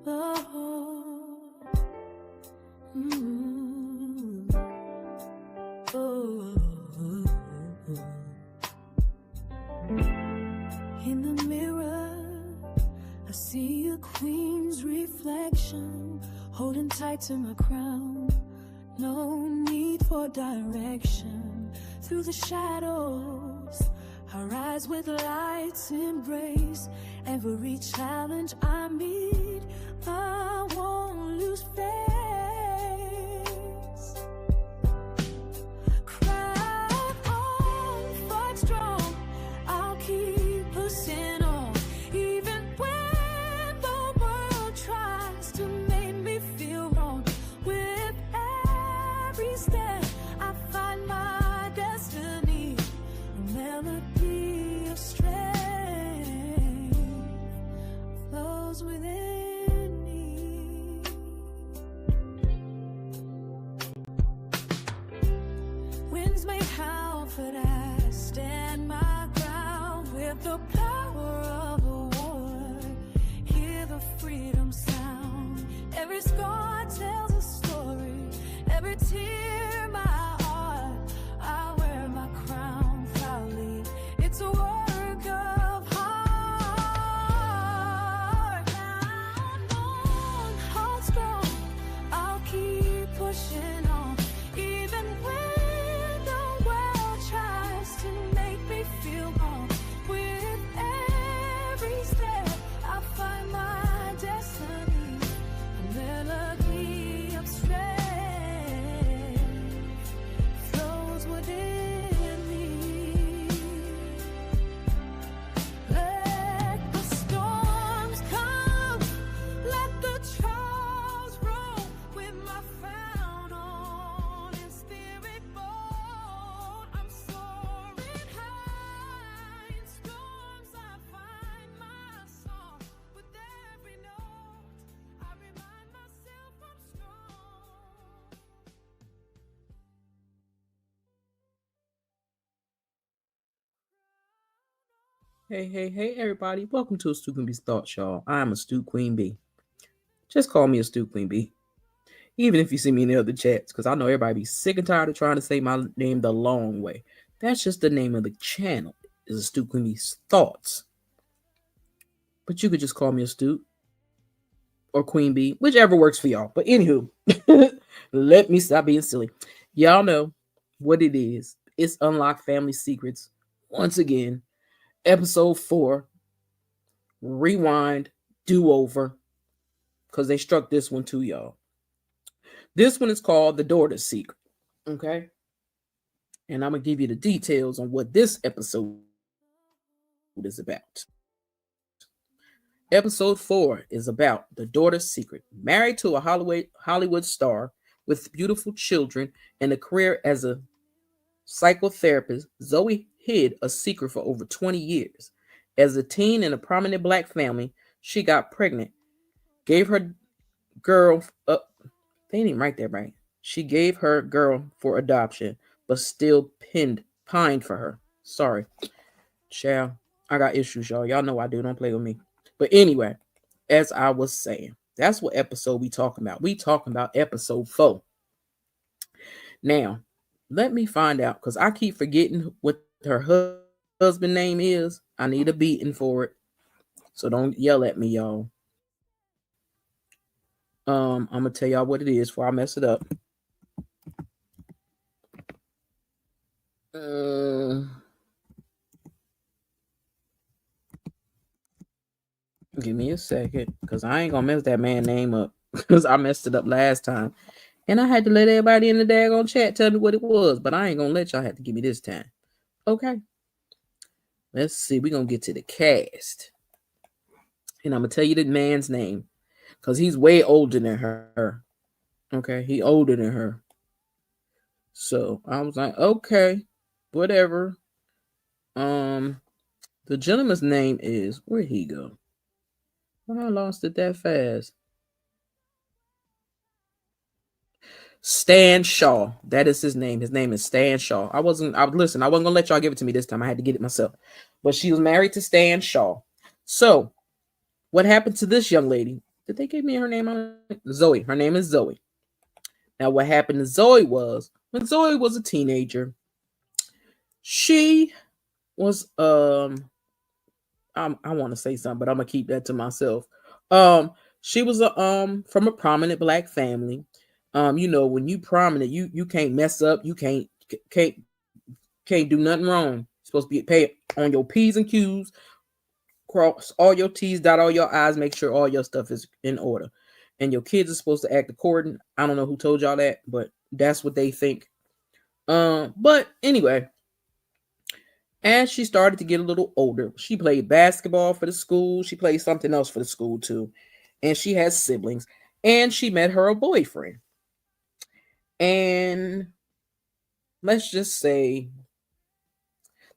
Oh, oh. In the mirror, I see a queen's reflection, holding tight to my crown. No need for direction. Through the shadows, I rise with light's embrace. Every challenge I meet, I won't lose face. Cry on, fight strong, I'll keep pushing on. Even when the world tries to make me feel wrong. With every step, I find my destiny. A melody of strength flows within me. Winds may howl, but I stand my ground. With the power of a war, hear the freedom sound. Every scar tells a story, every tear my heart. I wear my crown proudly. It's a work of heart. Down on, hold strong, I'll keep pushing on. Even when the world tries to make me feel wrong. With every step, I find my destiny. A melody of strength flows within me. Let the storms come, let the trials roll. With my frown on and spirit bold, I'm soaring high. In storms I find my song. With every note, I remind myself I'm strong. Hey, everybody. Welcome to Astute Queen Bee's Thoughts, y'all. I'm Astute Queen Bee. Just call me Astute Queen Bee. Even if you see me in the other chats, because I know everybody be sick and tired of trying to say my name the long way. That's just the name of the channel, is Astute Queen Bee's Thoughts. But you could just call me Astute or Queen Bee, whichever works for y'all. But anywho, let me stop being silly. Y'all know what it is. It's Unlock Family Secrets. Once again, episode 4. Rewind, do over, because they struck this one too, y'all. This one is called The Daughter's Secret. Okay? And I'm going to give you the details on what this episode is about. Episode 4 is about the daughter's secret. Married to a Hollywood star with beautiful children and a career as a psychotherapist, Zoe hid a secret for over 20 years. As a teen in a prominent black family, she got pregnant, gave her girl up. They didn't write that right. She gave her girl for adoption, but still pined for her. Sorry. Child, I got issues, y'all. Y'all know I do. Don't play with me. But anyway, as I was saying, that's what episode we talking about. We talking about episode 4. Now, let me find out, because I keep forgetting what her husband name is. I need a beating for it. So don't yell at me, y'all. I'm gonna tell y'all what it is before I mess it up. Give me a second, because I ain't gonna mess that man's name up, because I messed it up last time. And I had to let everybody in the daggone chat tell me what it was, but I ain't gonna let y'all have to give me this time. Okay. Let's see. We're gonna get to the cast. And I'm gonna tell you the man's name, because he's way older than her. Okay, he older than her. So I was like, okay, whatever. The gentleman's name is, where'd he go? Well, I lost it that fast. Stan Shaw. That is his name. His name is Stan Shaw. I wasn't gonna let y'all give it to me this time. I had to get it myself. But she was married to Stan Shaw. So what happened to this young lady? Did they give me her name? Zoe. Her name is Zoe. Now, what happened to Zoe was when Zoe was a teenager, she was I want to say something, but I'm gonna keep that to myself. Um, she was a from a prominent black family. You know, when you prominent, you can't mess up. You can't can't do nothing wrong. You're supposed to be paid on your P's and Q's, cross all your T's, dot all your I's, make sure all your stuff is in order. And your kids are supposed to act according. I don't know who told y'all that, but that's what they think. But anyway, as she started to get a little older, she played basketball for the school. She played something else for the school too. And she has siblings. And she met her a boyfriend. And let's just say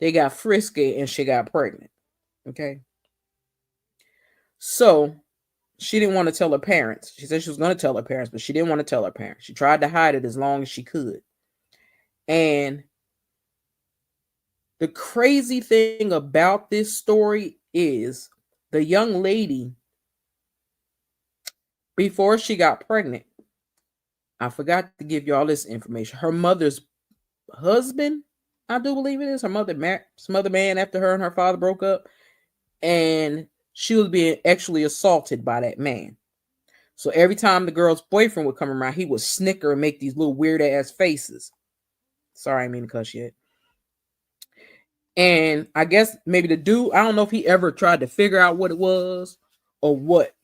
they got frisky and she got pregnant. Okay. So she didn't want to tell her parents. She said she was going to tell her parents, but she didn't want to tell her parents. She tried to hide it as long as she could. And the crazy thing about this story is the young lady, before she got pregnant, I forgot to give you all this information. Her mother's husband, I do believe it is, her mother some other man after her and her father broke up, and she was being actually assaulted by that man. So every time the girl's boyfriend would come around, he would snicker and make these little weird ass faces. Sorry, I didn't mean to cuss yet. And I guess maybe the dude, I don't know if he ever tried to figure out what it was or what,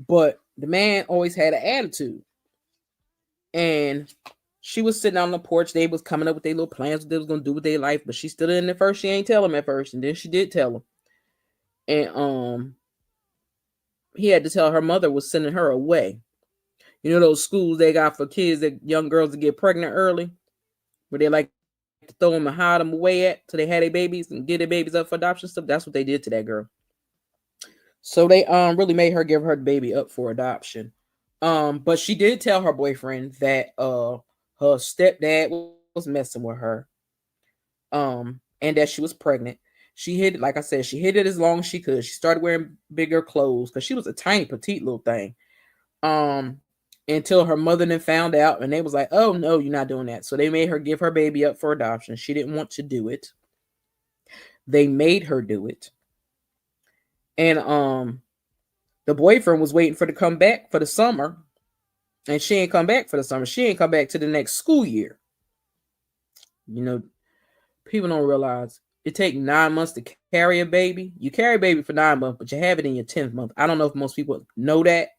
but the man always had an attitude. And she was sitting on the porch. They was coming up with their little plans, what they was going to do with their life, but she stood in at first. She ain't tell him at first, and then she did tell him. And he had to tell her mother was sending her away. You know those schools they got for kids, that young girls that get pregnant early, where they like to throw them and hide them away at till they had their babies and get their babies up for adoption stuff. That's what they did to that girl. So they really made her give her baby up for adoption. But she did tell her boyfriend that her stepdad was messing with her. And that she was pregnant. She hid it, like I said, she hid it as long as she could. She started wearing bigger clothes because she was a tiny, petite little thing. Until her mother then found out, and they was like, "Oh no, you're not doing that." So they made her give her baby up for adoption. She didn't want to do it. They made her do it. And the boyfriend was waiting for her to come back for the summer, and she ain't come back for the summer. She ain't come back to the next school year. You know, people don't realize it takes 9 months to carry a baby. You carry a baby for 9 months, but you have it in your 10th month. I don't know if most people know that,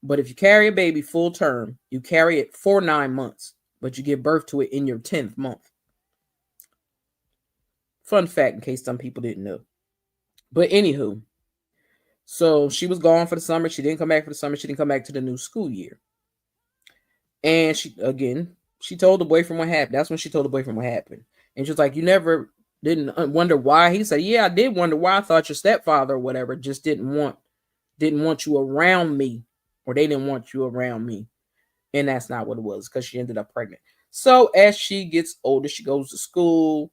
but if you carry a baby full term, you carry it for 9 months, but you give birth to it in your 10th month. Fun fact in case some people didn't know. But anywho, so she was gone for the summer. She didn't come back for the summer. She didn't come back to the new school year. And she told the boyfriend what happened. That's when she told the boyfriend what happened. And she was like, "You never didn't wonder why?" He said, "Yeah, I did wonder why. I thought your stepfather or whatever just didn't want you around me, or they didn't want you around me." And that's not what it was, because she ended up pregnant. So as she gets older, she goes to school.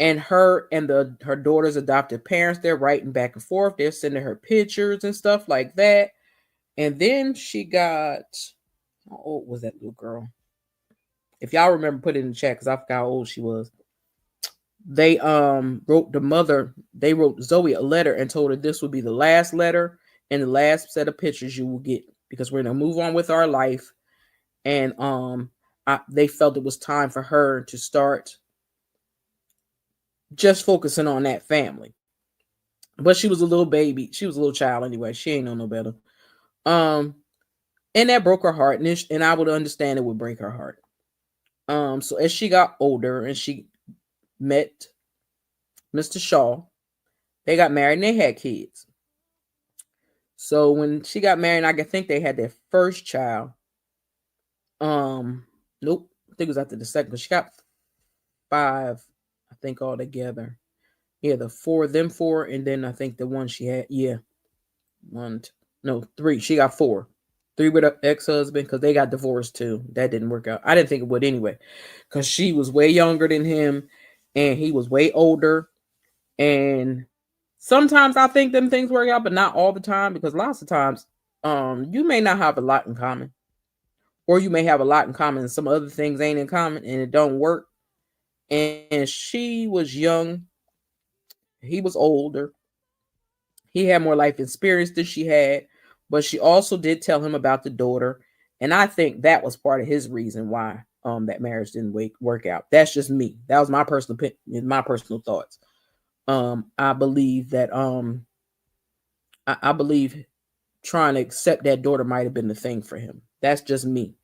And her and her daughter's adopted parents, they're writing back and forth. They're sending her pictures and stuff like that. And then she got, how old was that little girl? If y'all remember, put it in the chat because I forgot how old she was. They wrote Zoe a letter and told her this would be the last letter and the last set of pictures you will get, because we're gonna move on with our life. And they felt it was time for her to start just focusing on that family. But she was a little baby. She was a little child anyway. She ain't know no better. And that broke her heart. And I would understand it would break her heart. So as she got older and she met Mr. Shaw, they got married and they had kids. So when she got married, I think they had their first child. Nope. I think it was after the second, because she got 5, I think, all together. Yeah, them four, and then I think the one she had, 3. She got 4. 3 with her ex-husband, because they got divorced too. That didn't work out. I didn't think it would anyway, because she was way younger than him, and he was way older, and Sometimes I think them things work out, but not all the time, because lots of times you may not have a lot in common, or you may have a lot in common and some other things ain't in common and it don't work. And she was young, he was older, he had more life experience than she had, but she also did tell him about the daughter, and I think that was part of his reason why that marriage didn't work out. That's just me. That was my personal opinion, my personal thoughts. I believe that I believe trying to accept that daughter might have been the thing for him. That's just me.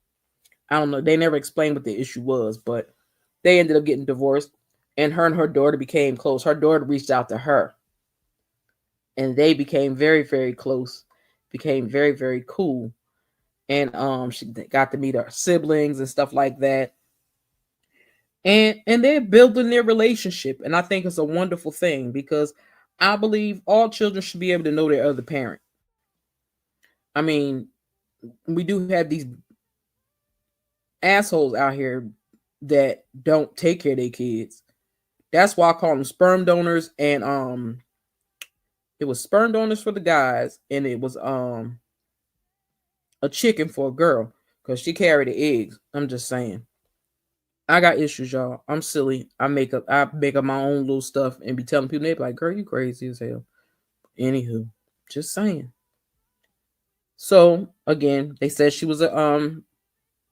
I don't know. They never explained what the issue was, but they ended up getting divorced, and her daughter became close. Her daughter reached out to her, and they became very, very close, became very, very cool. And she got to meet her siblings and stuff like that. And they're building their relationship. And I think it's a wonderful thing, because I believe all children should be able to know their other parent. I mean, we do have these assholes out here that don't take care of their kids. That's why I call them sperm donors. And it was sperm donors for the guys, and it was a chicken for a girl, because she carried the eggs. I'm just saying. I got issues, y'all. I'm silly. I make up my own little stuff and be telling people, they be like, girl, you crazy as hell. Anywho, just saying. So again, they said she was a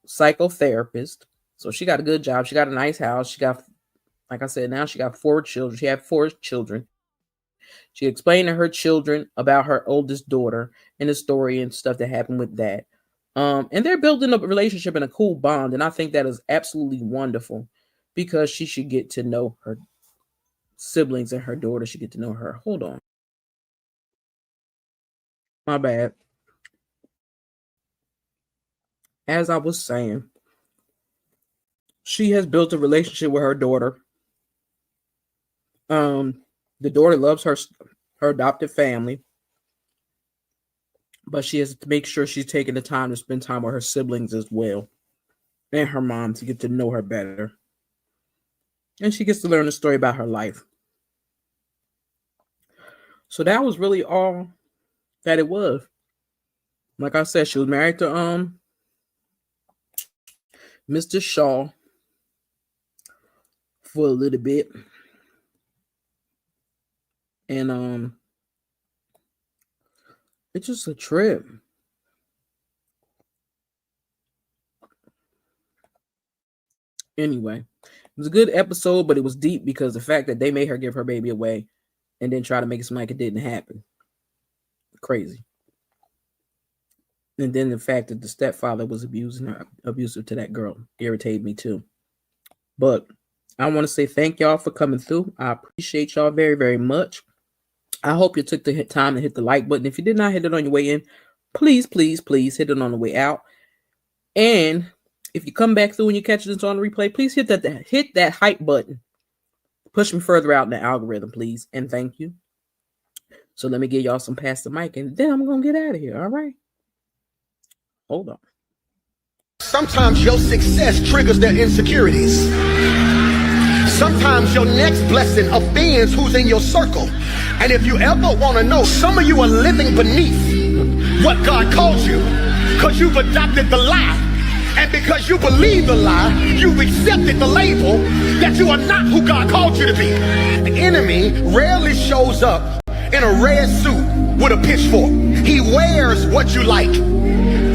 psychotherapist. So she got a good job. She got a nice house. She got, like I said, now she got 4 children. She had 4 children. She explained to her children about her oldest daughter and the story and stuff that happened with that. And they're building a relationship and a cool bond. And I think that is absolutely wonderful, because she should get to know her siblings, and her daughter should get to know her. Hold on. My bad. As I was saying, she has built a relationship with her daughter. The daughter loves her adopted family, but she has to make sure she's taking the time to spend time with her siblings as well, and her mom, to get to know her better. And she gets to learn a story about her life. So that was really all that it was. Like I said, she was married to Mr. Shaw for a little bit. And it's just a trip. Anyway, it was a good episode, but it was deep, because the fact that they made her give her baby away and then try to make it seem like it didn't happen. Crazy. And then the fact that the stepfather was abusive to that girl, irritated me too. But I want to say thank y'all for coming through. I appreciate y'all very, very much. I hope you took the time to hit the like button. If you did not hit it on your way in, please, please, please hit it on the way out. And if you come back through and you catch this on the replay, please hit that hype button. Push me further out in the algorithm, please. And thank you. So let me give y'all some Pass the Mic, and then I'm going to get out of here. All right. Hold on. Sometimes your success triggers their insecurities. Sometimes your next blessing offends who's in your circle. And if you ever want to know, some of you are living beneath what God calls you, because you've adopted the lie. And because you believe the lie, you've accepted the label that you are not who God called you to be. The enemy rarely shows up in a red suit with a pitchfork. He wears what you like,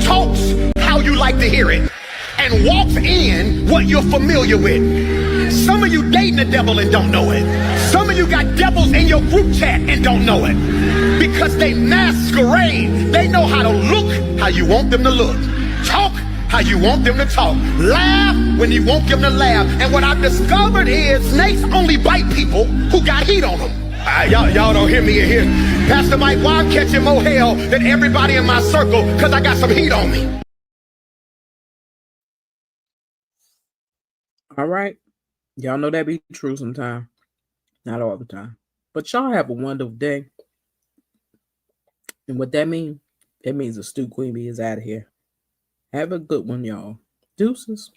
talks how you like to hear it, and walks in what you're familiar with. Some of you dating the devil and don't know it. Some of you got devils in your group chat and don't know it, because they masquerade. They know how to look how you want them to look, talk how you want them to talk, laugh when you want them to laugh. And what I've discovered is snakes only bite people who got heat on them. Y'all don't hear me in here. Pastor Mike, why I'm catching more hell than everybody in my circle? Because I got some heat on me. All right. Y'all know that be true sometimes. Not all the time. But y'all have a wonderful day. And what that means? That means the Stu Queen Bee is out of here. Have a good one, y'all. Deuces.